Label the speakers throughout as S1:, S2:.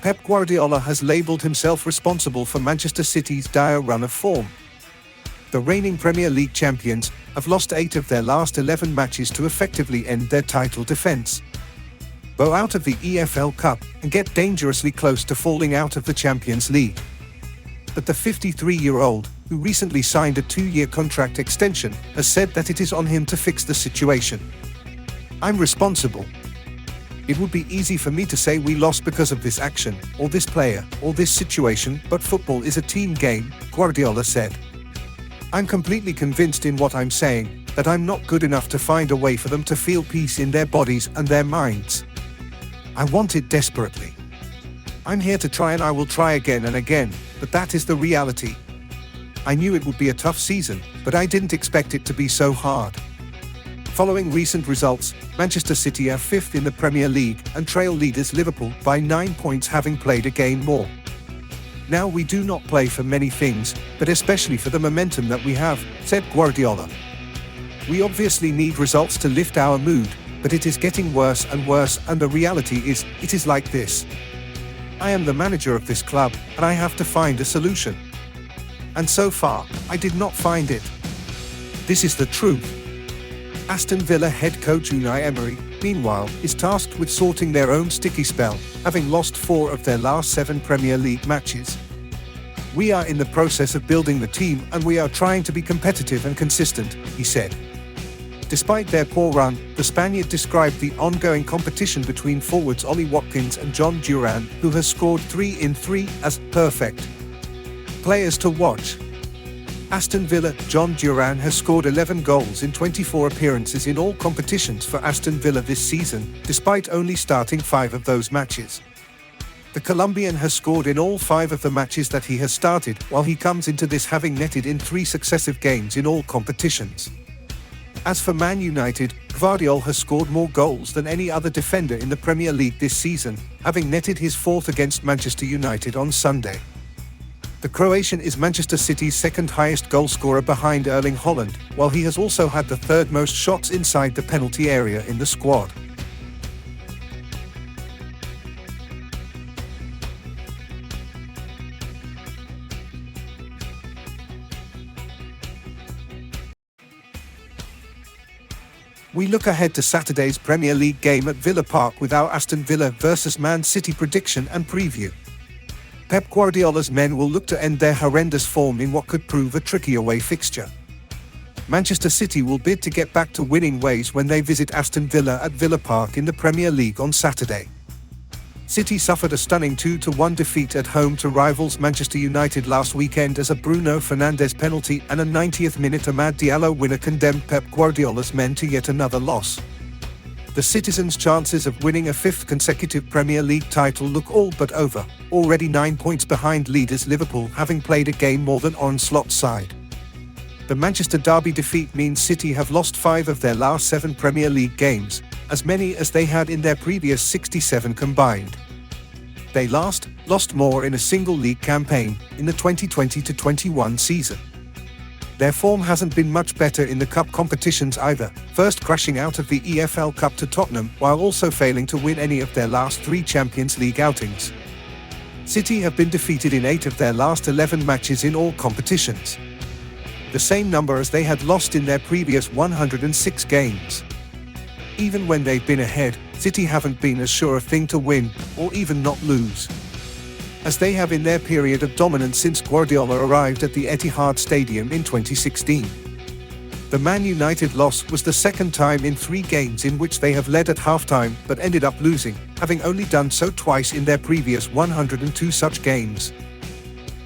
S1: Pep Guardiola has labelled himself responsible for Manchester City's dire run of form. The reigning Premier League champions have lost 8 of their last 11 matches to effectively end their title defence, bow out of the EFL Cup, and get dangerously close to falling out of the Champions League. But the 53-year-old, who recently signed a 2-year contract extension, has said that it is on him to fix the situation. "I'm responsible. It would be easy for me to say we lost because of this action, or this player, or this situation, but football is a team game," Guardiola said. "I'm completely convinced in what I'm saying, that I'm not good enough to find a way for them to feel peace in their bodies and their minds. I want it desperately. I'm here to try, and I will try again and again, but that is the reality. I knew it would be a tough season, but I didn't expect it to be so hard." Following recent results, Manchester City are 5th in the Premier League and trail leaders Liverpool by 9 points, having played a game more. "Now we do not play for many things, but especially for the momentum that we have," said Guardiola. "We obviously need results to lift our mood, but it is getting worse and worse, and the reality is, it is like this. I am the manager of this club, and I have to find a solution. And so far, I did not find it. This is the truth." Aston Villa head coach Unai Emery, meanwhile, is tasked with sorting their own sticky spell, having lost 4 of their last 7 Premier League matches. "We are in the process of building the team, and we are trying to be competitive and consistent," he said. Despite their poor run, the Spaniard described the ongoing competition between forwards Ollie Watkins and John Duran, who has scored 3 in 3, as perfect. Players to watch. Aston Villa. John Duran has scored 11 goals in 24 appearances in all competitions for Aston Villa this season, despite only starting 5 of those matches. The Colombian has scored in all 5 of the matches that he has started, while he comes into this having netted in 3 successive games in all competitions. As for Man United, Gvardiol has scored more goals than any other defender in the Premier League this season, having netted his 4th against Manchester United on Sunday. The Croatian is Manchester City's 2nd highest goalscorer behind Erling Haaland, while he has also had the 3rd most shots inside the penalty area in the squad. We look ahead to Saturday's Premier League game at Villa Park with our Aston Villa vs Man City prediction and preview. Pep Guardiola's men will look to end their horrendous form in what could prove a tricky away fixture. Manchester City will bid to get back to winning ways when they visit Aston Villa at Villa Park in the Premier League on Saturday. City suffered a stunning 2-1 defeat at home to rivals Manchester United last weekend as a Bruno Fernandes penalty and a 90th minute Amad Diallo winner condemned Pep Guardiola's men to yet another loss. The Citizens' chances of winning a 5th consecutive Premier League title look all but over, already 9 points behind leaders Liverpool, having played a game more than Onslaught's side. The Manchester derby defeat means City have lost 5 of their last 7 Premier League games, as many as they had in their previous 67 combined. They lost more in a single league campaign, in the 2020-21 season. Their form hasn't been much better in the cup competitions either, first crashing out of the EFL Cup to Tottenham while also failing to win any of their last 3 Champions League outings. City have been defeated in 8 of their last 11 matches in all competitions, the same number as they had lost in their previous 106 games. Even when they've been ahead, City haven't been as sure a thing to win, or even not lose, as they have in their period of dominance since Guardiola arrived at the Etihad Stadium in 2016. The Man United loss was the 2nd time in 3 games in which they have led at halftime but ended up losing, having only done so twice in their previous 102 such games.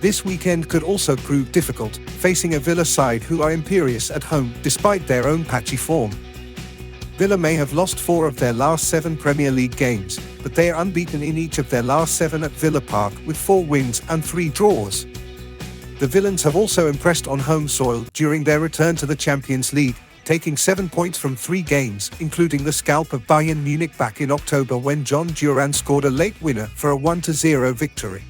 S1: This weekend could also prove difficult, facing a Villa side who are imperious at home despite their own patchy form. Villa may have lost 4 of their last 7 Premier League games, but they are unbeaten in each of their last 7 at Villa Park with 4 wins and 3 draws. The Villains have also impressed on home soil during their return to the Champions League, taking 7 points from 3 games, including the scalp of Bayern Munich back in October when John Duran scored a late winner for a 1-0 victory.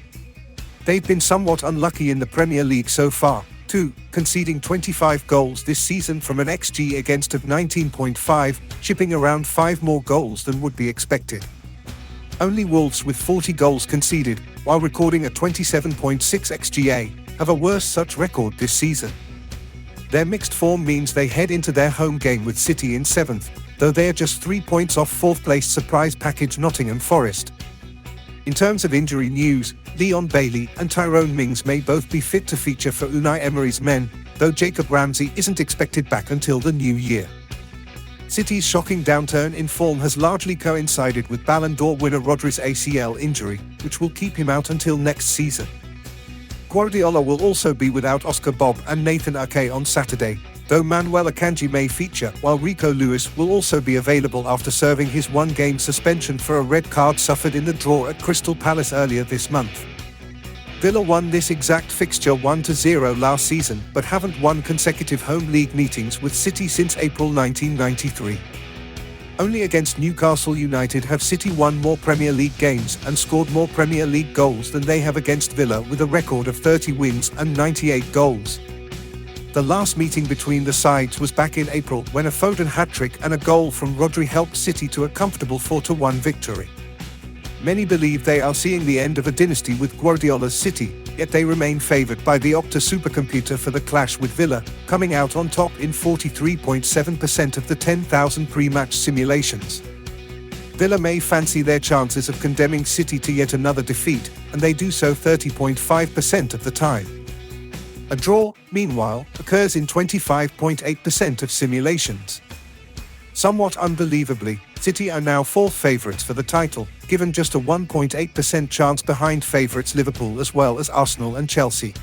S1: They've been somewhat unlucky in the Premier League so far, too, conceding 25 goals this season from an XG against of 19.5, chipping around 5 more goals than would be expected. Only Wolves, with 40 goals conceded, while recording a 27.6 xGA, have a worse such record this season. Their mixed form means they head into their home game with City in 7th, though they are just 3 points off 4th-place surprise package Nottingham Forest. In terms of injury news, Leon Bailey and Tyrone Mings may both be fit to feature for Unai Emery's men, though Jacob Ramsey isn't expected back until the new year. City's shocking downturn in form has largely coincided with Ballon d'Or winner Rodri's ACL injury, which will keep him out until next season. Guardiola will also be without Oscar Bob and Nathan Ake on Saturday, though Manuel Akanji may feature, while Rico Lewis will also be available after serving his one-game suspension for a red card suffered in the draw at Crystal Palace earlier this month. Villa won this exact fixture 1-0 last season, but haven't won consecutive home league meetings with City since April 1993. Only against Newcastle United have City won more Premier League games and scored more Premier League goals than they have against Villa, with a record of 30 wins and 98 goals. The last meeting between the sides was back in April, when a Foden hat-trick and a goal from Rodri helped City to a comfortable 4-1 victory. Many believe they are seeing the end of a dynasty with Guardiola's City, yet they remain favoured by the Opta supercomputer for the clash, with Villa coming out on top in 43.7% of the 10,000 pre-match simulations. Villa may fancy their chances of condemning City to yet another defeat, and they do so 30.5% of the time. A draw, meanwhile, occurs in 25.8% of simulations. Somewhat unbelievably, City are now fourth favourites for the title, given just a 1.8% chance behind favourites Liverpool as well as Arsenal and Chelsea.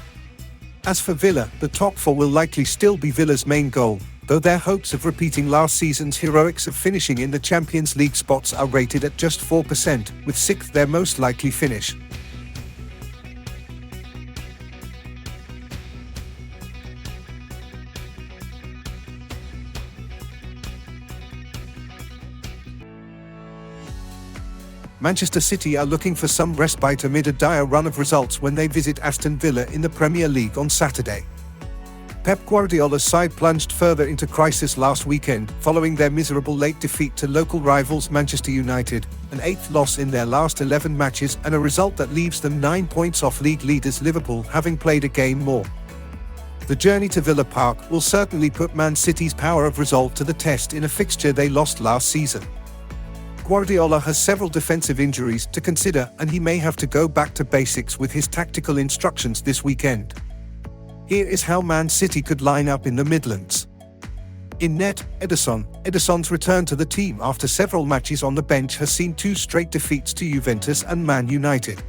S1: As for Villa, the top four will likely still be Villa's main goal, though their hopes of repeating last season's heroics of finishing in the Champions League spots are rated at just 4%, with 6th their most likely finish. Manchester City are looking for some respite amid a dire run of results when they visit Aston Villa in the Premier League on Saturday. Pep Guardiola's side plunged further into crisis last weekend following their miserable late defeat to local rivals Manchester United, an 8th loss in their last 11 matches and a result that leaves them 9 points off league leaders Liverpool, having played a game more. The journey to Villa Park will certainly put Man City's power of resolve to the test in a fixture they lost last season. Guardiola has several defensive injuries to consider, and he may have to go back to basics with his tactical instructions this weekend. Here is how Man City could line up in the Midlands. In net, Ederson. Ederson's return to the team after several matches on the bench has seen 2 straight defeats to Juventus and Man United.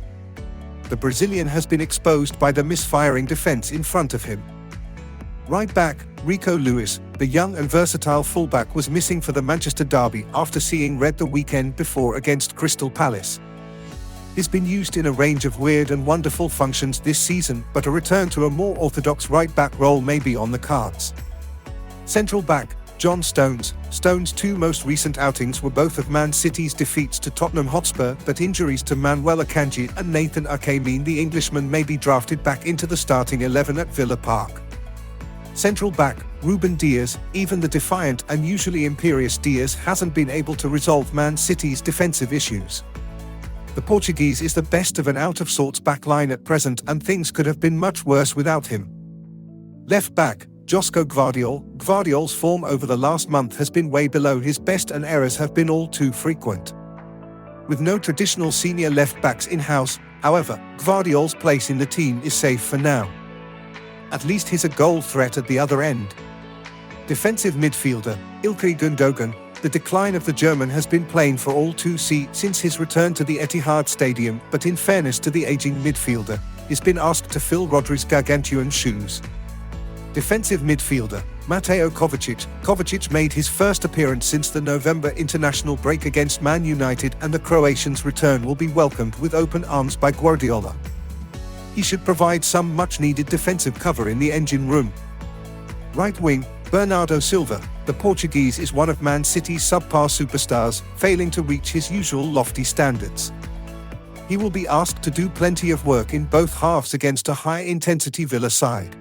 S1: The Brazilian has been exposed by the misfiring defence in front of him. Right back, Rico Lewis, the young and versatile fullback, was missing for the Manchester derby after seeing red the weekend before against Crystal Palace. He's been used in a range of weird and wonderful functions this season, but a return to a more orthodox right-back role may be on the cards. Central back, John Stones. Stones' 2 most recent outings were both of Man City's defeats to Tottenham Hotspur, but injuries to Manuel Akanji and Nathan Ake mean the Englishman may be drafted back into the starting 11 at Villa Park. Central back, Ruben Dias. Even the defiant and usually imperious Dias hasn't been able to resolve Man City's defensive issues. The Portuguese is the best of an out-of-sorts backline at present, and things could have been much worse without him. Left back, Josko Gvardiol. Gvardiol's form over the last month has been way below his best, and errors have been all too frequent. With no traditional senior left-backs in-house, however, Gvardiol's place in the team is safe for now. At least he's a goal threat at the other end. Defensive midfielder, Ilkay Gundogan. The decline of the German has been plain for all to see since his return to the Etihad Stadium, but in fairness to the aging midfielder, he's been asked to fill Rodri's gargantuan shoes. Defensive midfielder, Mateo Kovacic. Kovacic made his first appearance since the November international break against Man United, and the Croatian's return will be welcomed with open arms by Guardiola. He should provide some much-needed defensive cover in the engine room. Right wing, Bernardo Silva. The Portuguese is one of Man City's subpar superstars, failing to reach his usual lofty standards. He will be asked to do plenty of work in both halves against a high-intensity Villa side.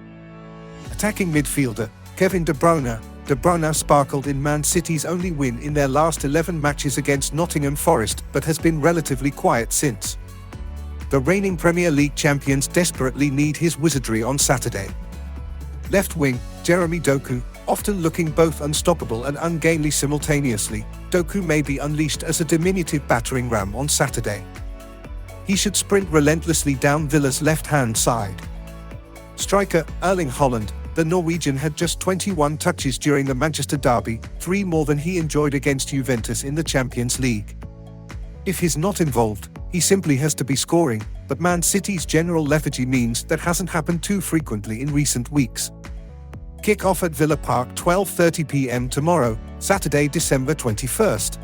S1: Attacking midfielder, Kevin De Bruyne. De Bruyne sparkled in Man City's only win in their last 11 matches against Nottingham Forest, but has been relatively quiet since. The reigning Premier League champions desperately need his wizardry on Saturday. Left wing, Jeremy Doku, often looking both unstoppable and ungainly simultaneously, Doku may be unleashed as a diminutive battering ram on Saturday. He should sprint relentlessly down Villa's left-hand side. Striker, Erling Haaland, the Norwegian had just 21 touches during the Manchester derby, 3 more than he enjoyed against Juventus in the Champions League. If he's not involved, he simply has to be scoring, but Man City's general lethargy means that hasn't happened too frequently in recent weeks. Kick-off at Villa Park 12:30 p.m. tomorrow, Saturday, December 21st.